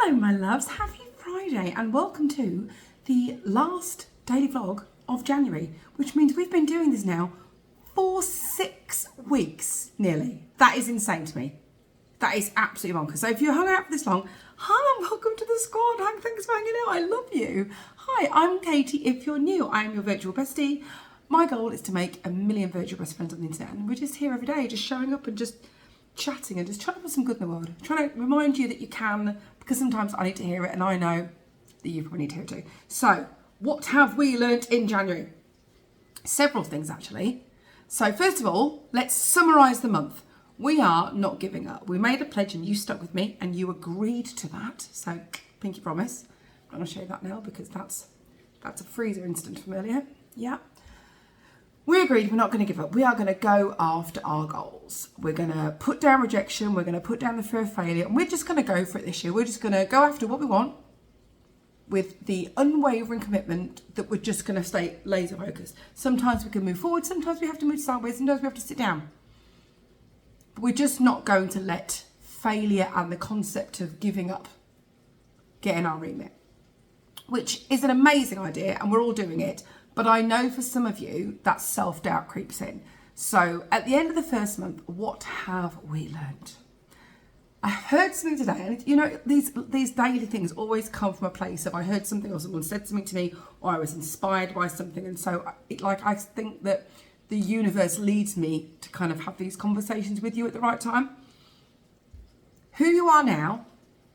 Hello my loves, happy Friday and welcome to the last daily vlog of January, which means we've been doing this now for 6 weeks nearly. That is insane to me. That is absolutely bonkers. So if you hung out for this long, hi and welcome to the squad. Thanks for hanging out, I love you. Hi, I'm Katie. If you're new, I am your virtual bestie. My goal is to make 1 million virtual best friends on the internet, and we're just here every day, just showing up and just chatting and just trying to put some good in the world. Trying to remind you that you can, because sometimes I need to hear it and I know that you probably need to hear it too. So, what have we learnt in January? Several things actually. So first of all, let's summarise the month. We are not giving up. We made a pledge and you stuck with me and you agreed to that. So, pinky promise. I'm going to show you that now because that's a freezer incident from earlier. Yeah. We agreed we're not going to give up. We are going to go after our goals. We're going to put down rejection. We're going to put down the fear of failure. And we're just going to go for it this year. We're just going to go after what we want with the unwavering commitment that we're just going to stay laser focused. Sometimes we can move forward. Sometimes we have to move sideways. Sometimes we have to sit down. But we're just not going to let failure and the concept of giving up get in our remit, which is an amazing idea and we're all doing it. But I know for some of you that self-doubt creeps in. So at the end of the first month, what have we learned? I heard something today, and you know, these daily things always come from a place of I heard something or someone said something to me or I was inspired by something. And so I think that the universe leads me to kind of have these conversations with you at the right time. Who you are now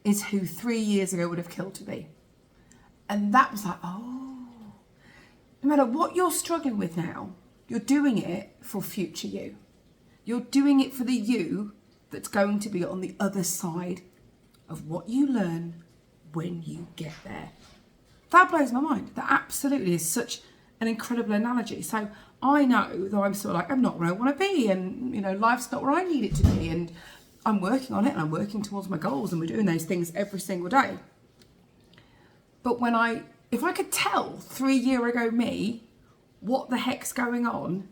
is who 3 years ago would have killed to be. And that was like, oh. No matter what you're struggling with now, you're doing it for future you. You're doing it for the you that's going to be on the other side of what you learn when you get there. That blows my mind. That absolutely is such an incredible analogy. So I know that I'm sort of like, I'm not where I want to be, and you know, life's not where I need it to be, and I'm working on it and I'm working towards my goals, and we're doing those things every single day. But if I could tell 3 year ago me what the heck's going on,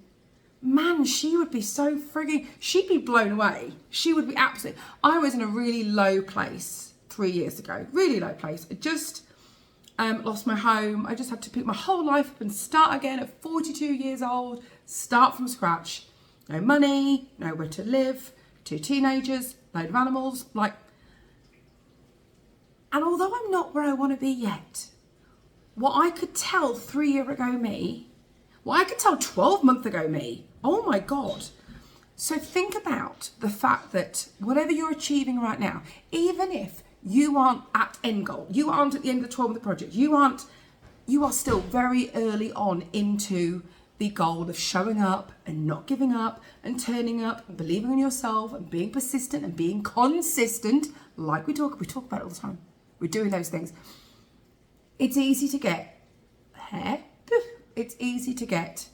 man, she would be so frigging, she'd be blown away. She would be absolutely, I was in a really low place 3 years ago, really low place. I just lost my home. I just had to pick my whole life up and start again at 42 years old, start from scratch. No money, nowhere to live, 2 teenagers, load of animals, and although I'm not where I want to be yet, what I could tell 3 year ago me, what I could tell 12 month ago me, oh my God. So think about the fact that whatever you're achieving right now, even if you aren't at end goal, you aren't at the end of the 12 month project, you are still very early on into the goal of showing up and not giving up and turning up and believing in yourself and being persistent and being consistent, like we talk about it all the time. We're doing those things. It's easy to get it's easy to get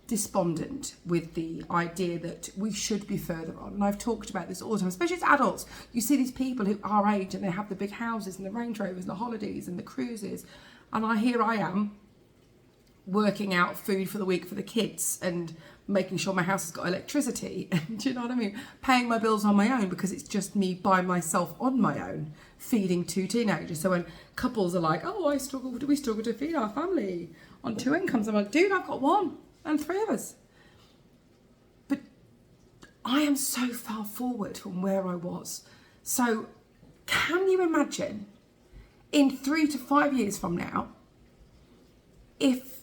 despondent with the idea that we should be further on. And I've talked about this all the time, especially as adults. You see these people who are our age and they have the big houses and the Range Rovers and the holidays and the cruises. And here I am working out food for the week for the kids and making sure my house has got electricity, and do you know what I mean? Paying my bills on my own because it's just me by myself on my own, feeding 2 teenagers. So when couples are like, oh, we struggle to feed our family on 2 incomes, I'm like, dude, I've got 1 and 3 of us. But I am so far forward from where I was. So can you imagine in 3 to 5 years from now, if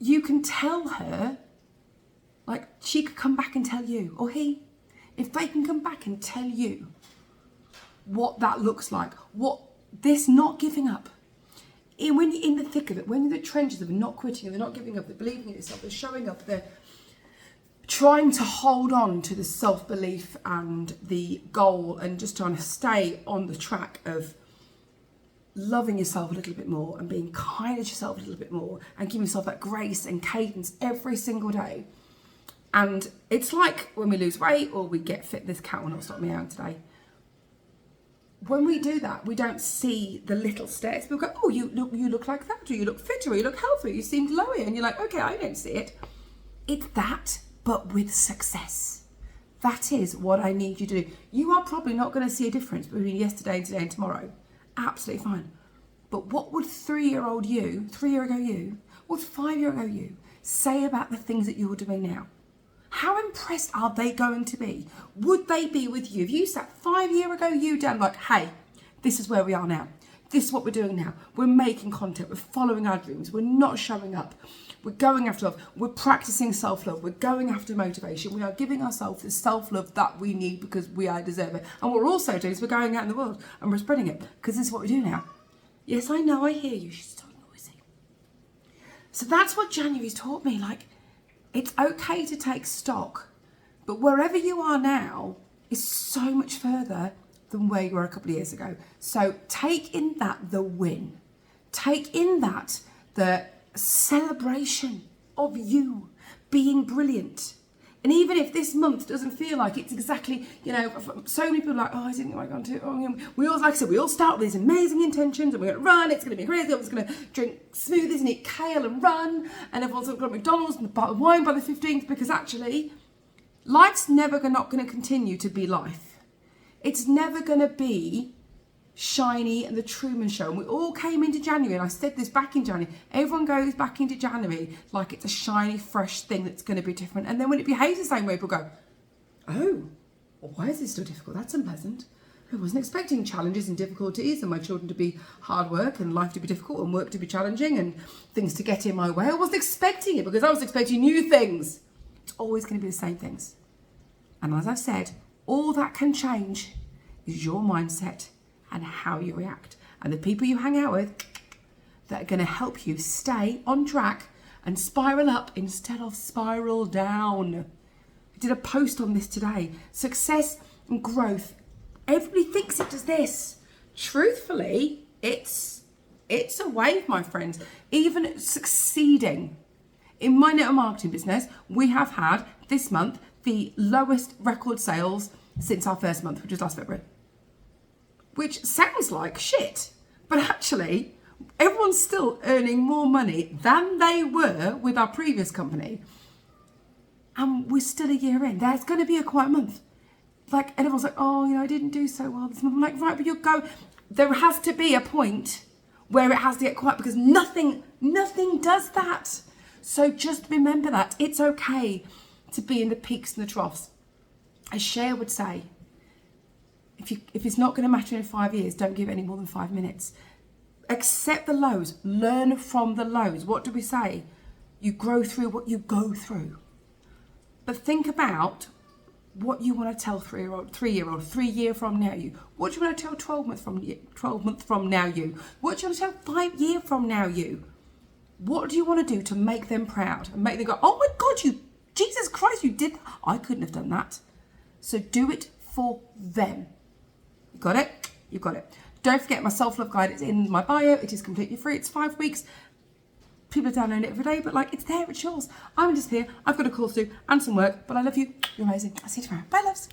you can tell her, like she could come back and tell you, or he, if they can come back and tell you what that looks like, what this not giving up, when you're in the thick of it, when you're in the trenches of it, not quitting, they're not giving up, they're believing in yourself, they're showing up, they're trying to hold on to the self-belief and the goal and just trying to stay on the track of loving yourself a little bit more and being kind to yourself a little bit more and giving yourself that grace and cadence every single day. And it's like when we lose weight or we get fit, this cat will not stop me out today. When we do that, we don't see the little steps. People go, oh, you look like that, or you look fitter, or you look healthier, you seem glowy. And you're like, okay, I don't see it. It's that, but with success. That is what I need you to do. You are probably not going to see a difference between yesterday, today and tomorrow. Absolutely fine. But what would 3-year-old you, 3 year ago you, what would 5 year ago you say about the things that you're doing now? How impressed are they going to be? Would they be with you? If you sat 5 year ago you down like, hey, this is where we are now. This is what we're doing now. We're making content. We're following our dreams. We're not showing up. We're going after love. We're practicing self-love. We're going after motivation. We are giving ourselves the self-love that we need because we deserve it. And what we're also doing is we're going out in the world and we're spreading it because this is what we do now. Yes, I know, I hear you. She's so noisy. So that's what January's taught me. Like, it's okay to take stock, but wherever you are now is so much further than where you were a couple of years ago. So take in that the win. Take in that the celebration of you being brilliant. And even if this month doesn't feel like it's exactly, so many people are like, oh, I didn't know I got to. Oh, we all, like I said, we all start with these amazing intentions and we're going to run, it's going to be crazy, everyone's going to drink smoothies and eat kale and run, and everyone's going to go to McDonald's and a bottle of wine by the 15th, because actually, life's never not going to continue to be life. It's never going to be shiny and the Truman Show. And we all came into January, and I said this back in January, everyone goes back into January like it's a shiny, fresh thing that's going to be different. And then when it behaves the same way, people go, oh, well, why is this so difficult? That's unpleasant. I wasn't expecting challenges and difficulties and my children to be hard work and life to be difficult and work to be challenging and things to get in my way. I wasn't expecting it because I was expecting new things. It's always going to be the same things. And as I've said, all that can change is your mindset and how you react. And the people you hang out with that are going to help you stay on track and spiral up instead of spiral down. I did a post on this today. Success and growth. Everybody thinks it does this. Truthfully, it's a wave, my friends. Even succeeding. In my network marketing business, we have had this month the lowest record sales since our first month, which was last February. Which sounds like shit, but actually everyone's still earning more money than they were with our previous company. And we're still a year in. There's going to be a quiet month. Like, and everyone's like, oh, I didn't do so well this month. I'm like, right, but there has to be a point where it has to get quiet, because nothing does that. So just remember that. It's okay to be in the peaks and the troughs. As Cher would say, if it's not going to matter in 5 years, don't give it any more than 5 minutes. Accept the lows. Learn from the lows. What do we say? You grow through what you go through. But think about what you want to tell 3-year-old, 3 year from now you. What do you want to tell 12 months from now you? What do you want to tell 5 year from now you? What do you want to do to make them proud and make them go, oh my God, Jesus Christ, you did. I couldn't have done that. So do it for them. You got it? You got it. Don't forget my self-love guide. It's in my bio. It is completely free. It's 5 weeks. People are downloading it every day, but it's there. It's yours. I'm just here. I've got a course to do and some work, but I love you. You're amazing. I'll see you tomorrow. Bye, loves.